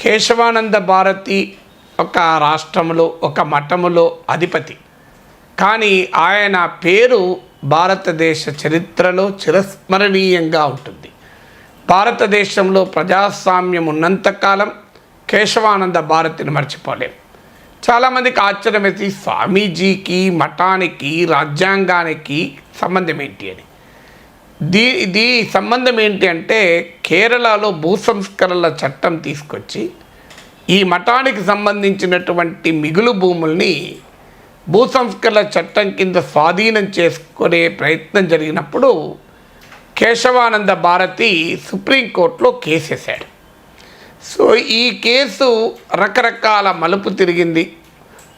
కేశవానంద భారతి ఒక రాష్ట్రంలో ఒక మఠములో అధిపతి. కానీ ఆయన పేరు భారతదేశ చరిత్రలో చిరస్మరణీయంగా ఉంటుంది. భారతదేశంలో ప్రజాస్వామ్యం ఉన్నంతకాలం కేశవానంద భారతిని మర్చిపోలేం. చాలామందికి ఆశ్చర్యం వేసి స్వామీజీకి మఠానికి రాజ్యాంగానికి సంబంధం ఏంటి అని. ఇది సంబంధం ఏంటి అంటే కేరళలో భూ సంస్కరణల చట్టం తీసుకొచ్చి ఈ మఠానికి సంబంధించినటువంటి మిగులు భూముల్ని భూ సంస్కరణల చట్టం కింద స్వాధీనం చేసుకునే ప్రయత్నం జరిగినప్పుడు కేశవానంద భారతి సుప్రీంకోర్టులో కేసు వేశాడు. సో ఈ కేసు రకరకాల మలుపు తిరిగింది.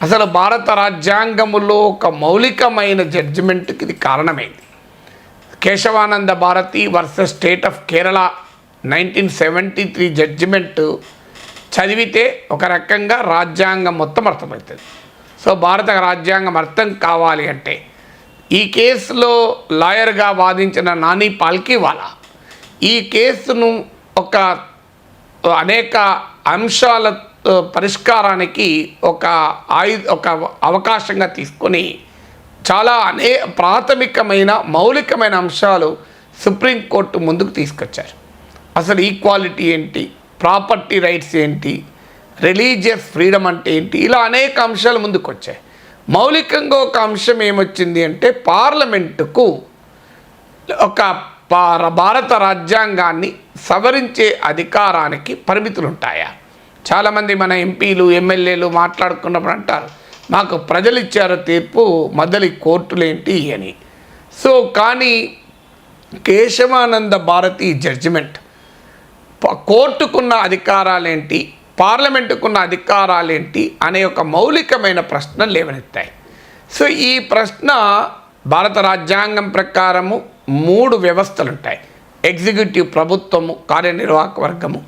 అసలు భారత రాజ్యాంగములో ఒక మౌలికమైన జడ్జిమెంట్కి ఇది కారణమైంది. Kesavananda Bharati versus state of Kerala 1973 judgment చదివితే ఒక రకంగా రాజ్యాంగం మొత్తం అర్థమవుతుంది. సో భారత రాజ్యాంగం అర్థం కావాలి అంటే ఈ కేసులో లాయర్గా వాదించిన నాని పాల్కీవాలా ఈ కేసును ఒక అనేక అంశాల పరిష్కారానికి ఒక అవకాశంగా తీసుకొని చాలా ప్రాథమికమైన మౌలికమైన అంశాలు సుప్రీంకోర్టు ముందుకు తీసుకొచ్చారు. అసలు ఈక్వాలిటీ ఏంటి, ప్రాపర్టీ రైట్స్ ఏంటి, రిలీజియస్ ఫ్రీడమ్ అంటే ఏంటి, ఇలా అనేక అంశాలు ముందుకు వచ్చాయి. మౌలికంగా ఒక అంశం ఏమొచ్చింది అంటే పార్లమెంటుకు ఒక భారత రాజ్యాంగాన్ని సవరించే అధికారానికి పరిమితులు ఉంటాయా? చాలామంది మన ఎంపీలు ఎమ్మెల్యేలు మాట్లాడుకున్నప్పుడు అంటారు మాకు ప్రజలు ఇచ్చారు తీర్పు, మొదలి కోర్టులేంటి అని. సో కానీ కేశవానంద భారతి జడ్జిమెంట్ కోర్టుకున్న అధికారాలేంటి, పార్లమెంటుకున్న అధికారాలేంటి అనే ఒక మౌలికమైన ప్రశ్న లేవనెత్తాయి. సో ఈ ప్రశ్న భారత రాజ్యాంగం ప్రకారము 3 వ్యవస్థలు ఉంటాయి. ఎగ్జిక్యూటివ్ ప్రభుత్వము, కార్యనిర్వాహక వర్గము,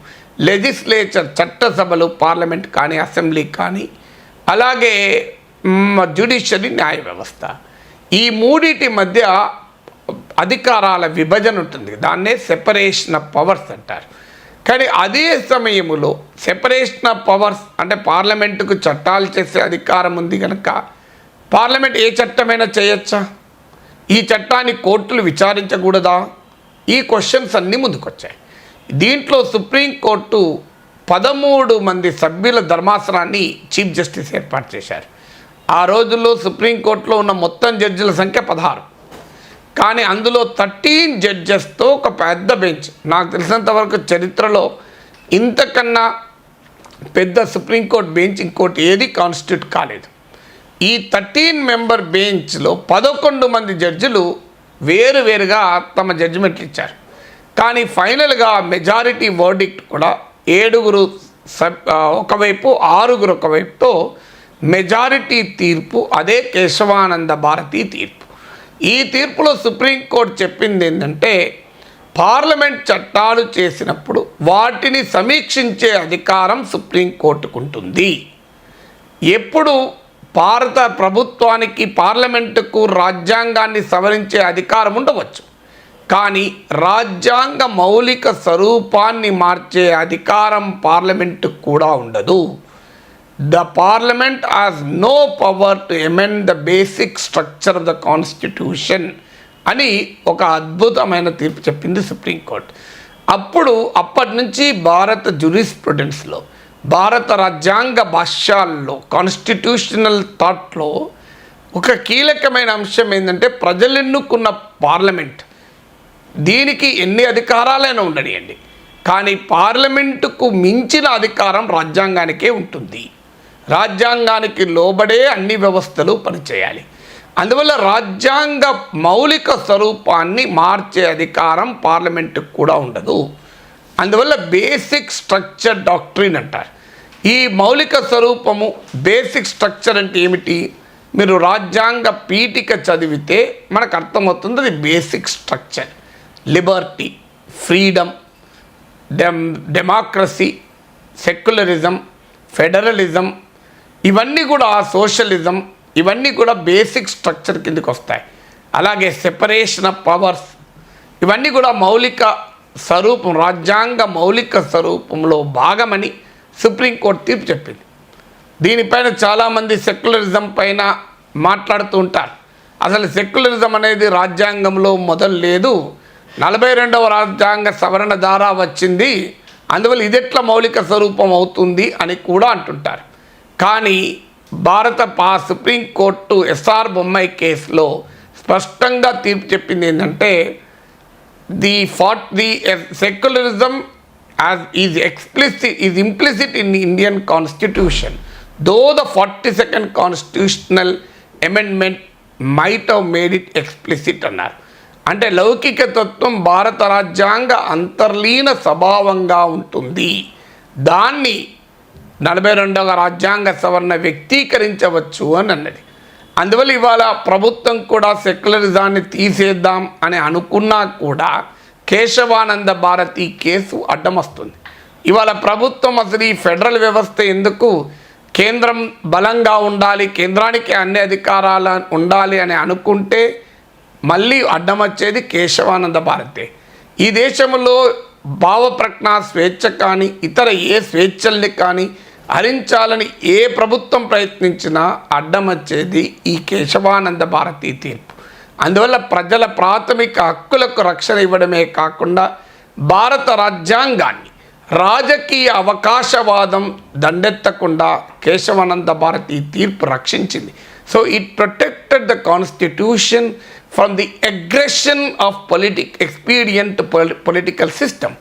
లెజిస్లేచర్ చట్టసభలు, పార్లమెంట్ కానీ అసెంబ్లీ కానీ, అలాగే జ్యుడిషియరీ న్యాయ వ్యవస్థ. ఈ మూడిటి మధ్య అధికారాల విభజన ఉంటుంది. దాన్నే సెపరేషన్ ఆఫ్ పవర్స్ అంటారు. కానీ అదే సమయంలో సెపరేషన్ ఆఫ్ పవర్స్ అంటే పార్లమెంటుకు చట్టాలు చేసే అధికారం ఉంది కనుక పార్లమెంట్ ఏ చట్టమైనా చేయొచ్చా? ఈ చట్టాన్ని కోర్టులు విచారించకూడదా? ఈ క్వశ్చన్స్ అన్నీ ముందుకొచ్చాయి. దీంట్లో సుప్రీంకోర్టు 13 మంది సభ్యుల ధర్మాసనాన్ని చీఫ్ జస్టిస్ ఏర్పాటు చేశారు. ఆ రోజుల్లో సుప్రీంకోర్టులో ఉన్న మొత్తం జడ్జిల సంఖ్య 16. కానీ అందులో 13 జడ్జెస్తో ఒక పెద్ద బెంచ్. నాకు తెలిసినంతవరకు చరిత్రలో ఇంతకన్నా పెద్ద సుప్రీంకోర్టు బెంచ్ ఇంకోటి ఏది కాన్స్టిట్యూట్ కాలేదు. ఈ 13 మెంబర్ బెంచ్లో 11 మంది జడ్జిలు వేరువేరుగా తమ జడ్జిమెంట్లు ఇచ్చారు. కానీ ఫైనల్గా మెజారిటీ వర్డిక్ట్ కూడా 7 ఒకవైపు 6 ఒకవైపుతో మెజారిటీ తీర్పు అదే కేశవానంద భారతి తీర్పు. ఈ తీర్పులో సుప్రీంకోర్టు చెప్పింది ఏంటంటే పార్లమెంట్ చట్టాలు చేసినప్పుడు వాటిని సమీక్షించే అధికారం సుప్రీంకోర్టుకు ఉంటుంది. ఎప్పుడు భారత ప్రభుత్వానికి పార్లమెంటుకు రాజ్యాంగాన్ని సవరించే అధికారం ఉండవచ్చు, కానీ రాజ్యాంగ మౌలిక స్వరూపాన్ని మార్చే అధికారం పార్లమెంటుకు కూడా ఉండదు. The parliament has no power to amend the basic structure of the constitution అని ఒక అద్భుతమైన తీర్పు చెప్పింది సుప్రీంకోర్టు. అప్పటి నుంచి భారత జ్యూరిస్ప్రుడెన్స్లో, భారత రాజ్యాంగ భాష్యాల్లో, కాన్స్టిట్యూషనల్ థాట్లో ఒక కీలకమైన అంశం ఏంటంటే ప్రజలు ఎన్నుకున్న పార్లమెంట్ దీనికి ఎన్ని అధికారాలైనా ఉండనియండి, కానీ పార్లమెంటుకు మించిన అధికారం రాజ్యాంగానికే ఉంటుంది. రాజ్యాంగానికి లోబడే అన్ని వ్యవస్థలు పనిచేయాలి. అందువల్ల రాజ్యాంగ మౌలిక స్వరూపాన్ని మార్చే అధికారం పార్లమెంటుకు కూడా ఉండదు. అందువల్ల బేసిక్ స్ట్రక్చర్ డాక్ట్రిన్ అంటారు. ఈ మౌలిక స్వరూపము బేసిక్ స్ట్రక్చర్ అంటే ఏమిటి? మీరు రాజ్యాంగ పీఠిక చదివితే మనకు అర్థమవుతుంది. అది basic structure. Liberty, freedom, democracy, secularism, federalism, ఇవన్నీ కూడా సోషలిజం, ఇవన్నీ కూడా బేసిక్ స్ట్రక్చర్ కిందకి వస్తాయి. అలాగే సెపరేషన్ ఆఫ్ పవర్స్, ఇవన్నీ కూడా మౌలిక స్వరూపం, రాజ్యాంగ మౌలిక స్వరూపంలో భాగమని సుప్రీంకోర్టు తీర్పు చెప్పింది. దీనిపైన చాలామంది సెక్యులరిజం పైన మాట్లాడుతూ ఉంటారు. అసలు సెక్యులరిజం అనేది రాజ్యాంగంలో మొదలు లేదు, 42వ రాజ్యాంగ సవరణ ద్వారా వచ్చింది, అందువల్ల ఇదెట్లా మౌలిక స్వరూపం అవుతుంది అని కూడా అంటుంటారు. కానీ భారత సుప్రీంకోర్టు ఎస్ఆర్ బొమ్మాయి కేసులో స్పష్టంగా తీర్పు చెప్పింది ఏంటంటే, the secularism is implicit in the Indian Constitution, though the 42nd Constitutional Amendment might have made it explicit అన్నారు. అంటే లౌకిక తత్వం భారత రాజ్యాంగ అంతర్లీన స్వభావంగా ఉంటుంది, దాన్ని 42వ రాజ్యాంగ సవరణ వ్యక్తీకరించవచ్చు అని అన్నది. అందువల్ల ఇవాళ ప్రభుత్వం కూడా సెక్యులరిజాన్ని తీసేద్దాం అని అనుకున్నా కూడా కేశవానంద భారతి కేసు అడ్డం వస్తుంది. ఇవాళ ప్రభుత్వం అసలు ఈ ఫెడరల్ వ్యవస్థ ఎందుకు, కేంద్రం బలంగా ఉండాలి, కేంద్రానికి అన్ని అధికారాలు ఉండాలి అని అనుకుంటే మళ్ళీ అడ్డం వచ్చేది కేశవానంద భారతే. ఈ దేశంలో భావ ప్రకటన స్వేచ్ఛ కానీ ఇతర ఏ స్వేచ్ఛల్ని కానీ హరించాలని ఏ ప్రభుత్వం ప్రయత్నించినా అడ్డం వచ్చేది ఈ కేశవానంద భారతి తీర్పు. అందువల్ల ప్రజల ప్రాథమిక హక్కులకు రక్షణ ఇవ్వడమే కాకుండా భారత రాజ్యాంగాన్ని రాజకీయ అవకాశవాదం దండెత్తకుండా కేశవానంద భారతి తీర్పు రక్షించింది. So it protected the constitution from the aggression of expedient political system.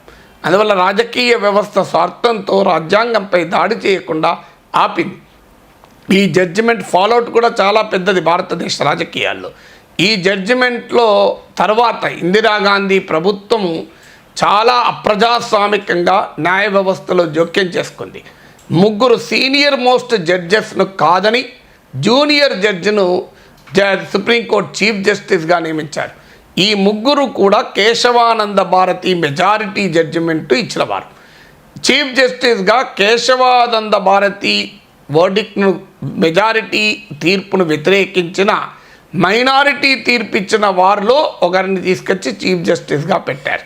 అందువల్ల రాజకీయ వ్యవస్థ స్వార్థంతో రాజ్యాంగంపై దాడి చేయకుండా ఆపింది. ఈ జడ్జిమెంట్ ఫాలోఅవుట్ కూడా చాలా పెద్దది భారతదేశ రాజకీయాల్లో. ఈ జడ్జిమెంట్లో తర్వాత ఇందిరాగాంధీ ప్రభుత్వము చాలా అప్రజాస్వామికంగా న్యాయ వ్యవస్థలో జోక్యం చేసుకుంది. 3 సీనియర్ మోస్ట్ జడ్జెస్ను కాదని జూనియర్ జడ్జిను సుప్రీంకోర్టు చీఫ్ జస్టిస్గా నియమించారు. ఈ 3 కూడా కేశవానంద భారతి మెజారిటీ జడ్జిమెంటు ఇచ్చినవారు. చీఫ్ జస్టిస్గా కేశవానంద భారతి వర్డిక్ట్ను మెజారిటీ తీర్పును వ్యతిరేకించిన మైనారిటీ తీర్పిచ్చిన వారిలో ఒకరిని తీసుకొచ్చి చీఫ్ జస్టిస్గా పెట్టారు.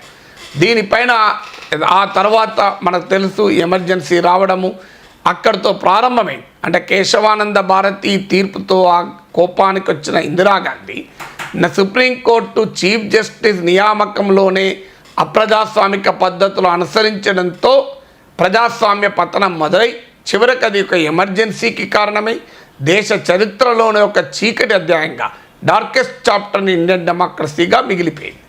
దీనిపైన ఆ తర్వాత మనకు తెలుసు ఎమర్జెన్సీ రావడము అక్కడితో ప్రారంభమైంది. అంటే కేశవానంద భారతి తీర్పుతో ఆ కోపానికి వచ్చిన ఇందిరాగాంధీ సుప్రీంకోర్టు చీఫ్ జస్టిస్ నియామకంలోనే అప్రజాస్వామిక పద్ధతులు అనుసరించడంతో ప్రజాస్వామ్య పతనం మొదలై చివరికి అది ఒక ఎమర్జెన్సీకి కారణమై దేశ చరిత్రలోనే ఒక చీకటి అధ్యాయంగా డార్కెస్ట్ చాప్టర్ ఇన్ ఇండియన్ డెమోక్రసీగా మిగిలిపోయింది.